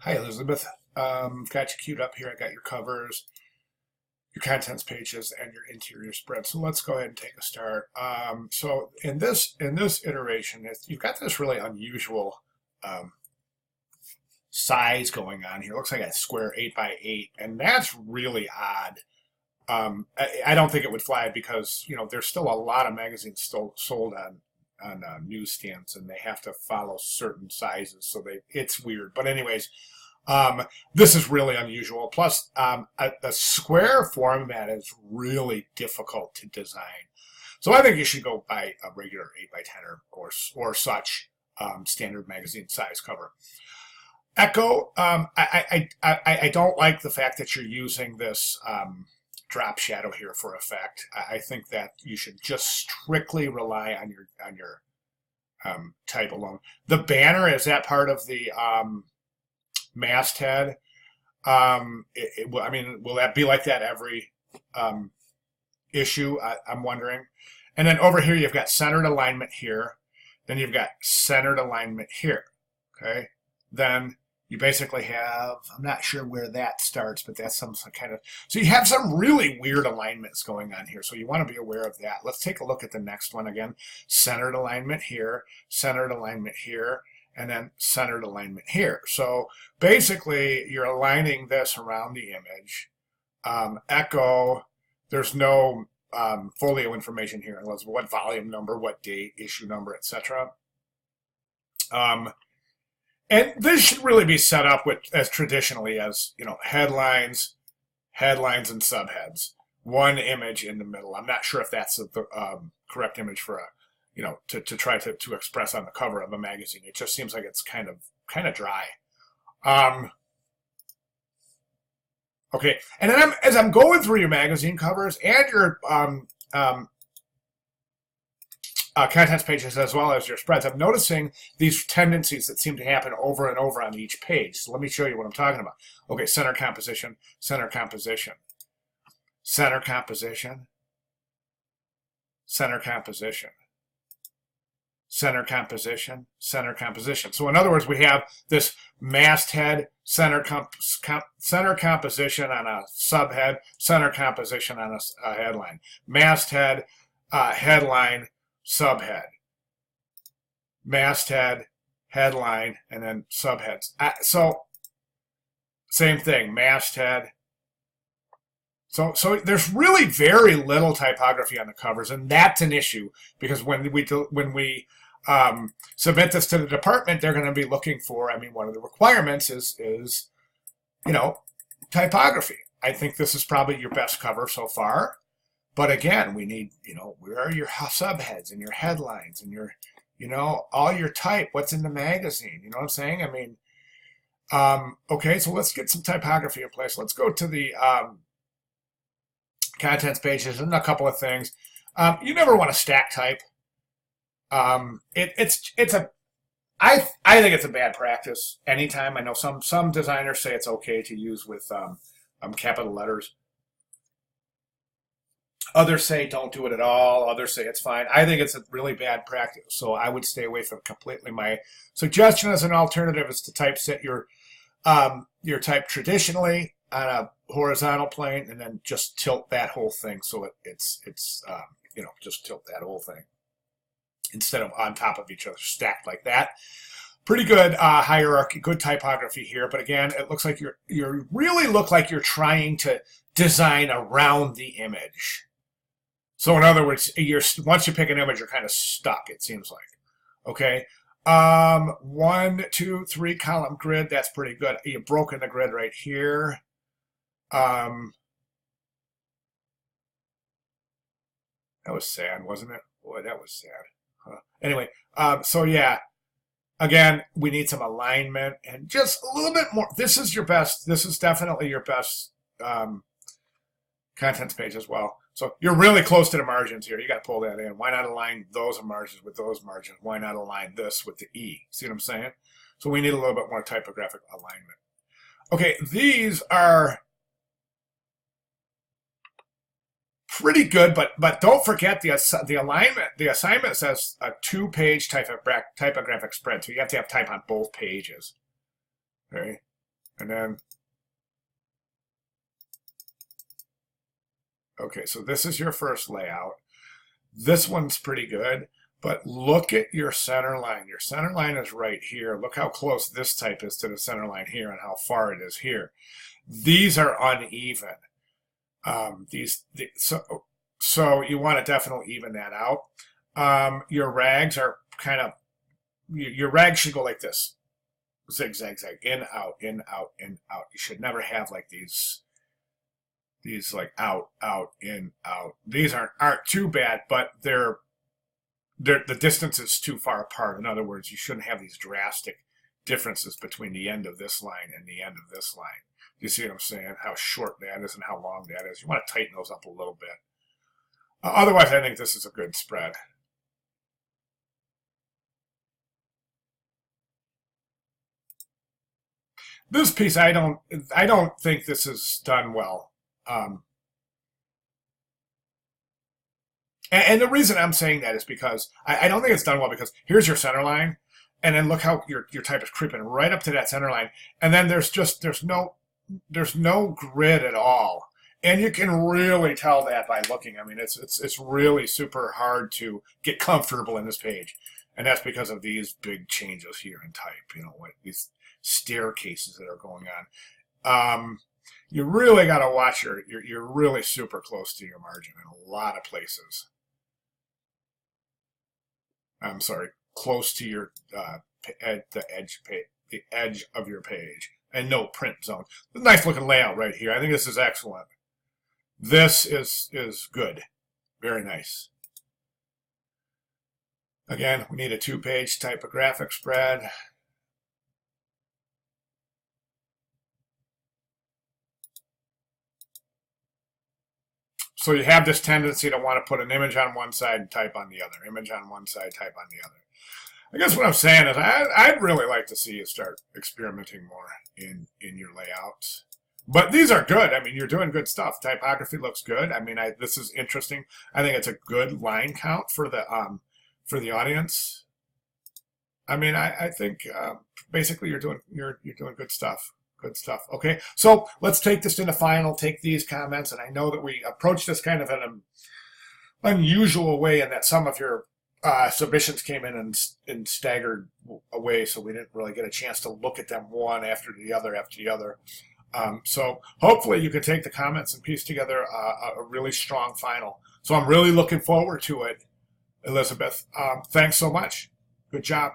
Hi, Elizabeth. Got you queued up here. I got your covers, your contents pages, and your interior spread. So let's go ahead and take a start. So in this iteration, you've got this really unusual um, size going on here. It looks like a square 8 by 8, and that's really odd. I don't think it would fly because there's still a lot of magazines still sold on newsstands, and they have to follow certain sizes. So it's weird. But anyways. This is really unusual. Plus, a square format is really difficult to design. So I think you should go buy a regular 8 by 10 or such standard magazine size cover. Echo, I don't like the fact that you're using this drop shadow here for effect. I think that you should just strictly rely on your type alone. The banner, is that part of the masthead? I mean, will that be like that every issue? I'm wondering. And then over here, you've got centered alignment here. Then you've got centered alignment here. Okay. Then you basically have, I'm not sure where that starts, but that's some kind of, so you have some really weird alignments going on here. So you want to be aware of that. Let's take a look at the next one again. Centered alignment here, centered alignment here, and then centered alignment here. So basically, you're aligning this around the image. Echo, there's no folio information here, unless what volume number, what date, issue number, etc. And this should really be set up with as traditionally as headlines, and subheads. One image in the middle. I'm not sure if that's the correct image for a to try to express on the cover of a magazine. It just seems like it's kind of dry. Okay, and then as I'm going through your magazine covers and your contents pages as well as your spreads, I'm noticing these tendencies that seem to happen over and over on each page. So let me show you what I'm talking about. Okay, center composition, center composition, center composition, center composition, center composition, center composition. So in other words, we have this masthead, center composition on a subhead, center composition on a headline. Masthead, headline, subhead. Masthead, headline, and then subheads. So same thing, masthead. So there's really very little typography on the covers, and that's an issue because when we submit this to the department, they're going to be looking for. I mean, one of the requirements is typography. I think this is probably your best cover so far, but again, we need where are your subheads and your headlines and your all your type. What's in the magazine? You know what I'm saying? I mean, okay, so let's get some typography in place. Let's go to the contents pages and a couple of things. You never want to stack type. I think it's a bad practice anytime. I know some designers say it's okay to use with capital letters. Others say don't do it at all. Others say it's fine. I think it's a really bad practice, so I would stay away from it completely. My suggestion as an alternative is to typeset your type traditionally on a horizontal plane, and then just tilt that whole thing so it's just tilt that whole thing instead of on top of each other, stacked like that. Pretty good hierarchy, good typography here. But again, it looks like you really look like you're trying to design around the image. So in other words, once you pick an image, you're kind of stuck, it seems like. Okay. 1, 2, 3 column grid. That's pretty good. You've broken the grid right here. That was sad, wasn't it? Boy, that was sad. Anyway, so yeah, again, we need some alignment and just a little bit more. This is definitely your best contents page as well. So you're really close to the margins here. You got to pull that in. Why not align those margins with those margins? Why not align this with the E? See what I'm saying? So we need a little bit more typographic alignment. Okay, these are pretty good, but don't forget the alignment. The assignment says a 2-page typographic spread, so you have to have type on both pages. Okay, And then, okay, so this is your first layout. This one's pretty good, but look at your center line. Your center line is right here. Look how close this type is to the center line here and how far it is here. These are uneven. So you want to definitely even that out. Your rags are kind of, your rags should go like this. Zigzag, zag, in, out, in, out, in, out. You should never have like these like out, out, in, out. These aren't too bad, but the distance is too far apart. In other words, you shouldn't have these drastic differences between the end of this line and the end of this line. You see what I'm saying? How short that is and how long that is. You want to tighten those up a little bit. Otherwise, I think this is a good spread. This piece, I don't think this is done well. And the reason I'm saying that is because I don't think it's done well, because here's your center line, and then look how your type is creeping right up to that center line, and then there's no grid at all, and you can really tell that by looking. I mean, it's really super hard to get comfortable in this page, and that's because of these big changes here in type. You know, what these staircases that are going on. You really got to watch you're really super close to your margin in a lot of places. I'm sorry, close to your the edge of your page, and no print zone. Nice looking layout right here. I think this is excellent. This is good, very nice. Again, we need a 2-page typographic spread. So you have this tendency to want to put an image on one side and type on the other. Image on one side, type on the other. I guess what I'm saying is I'd really like to see you start experimenting more in your layouts. But these are good. I mean, you're doing good stuff. Typography looks good. I mean, this is interesting. I think it's a good line count for the audience. I mean, I think basically you're doing good stuff. Good stuff. Okay, so let's take this to the final, take these comments, and I know that we approached this kind of in an unusual way in that some of your submissions came in staggered away, so we didn't really get a chance to look at them one after the other so hopefully you can take the comments and piece together a really strong final. So I'm really looking forward to it, Elizabeth. Thanks so much. Good job.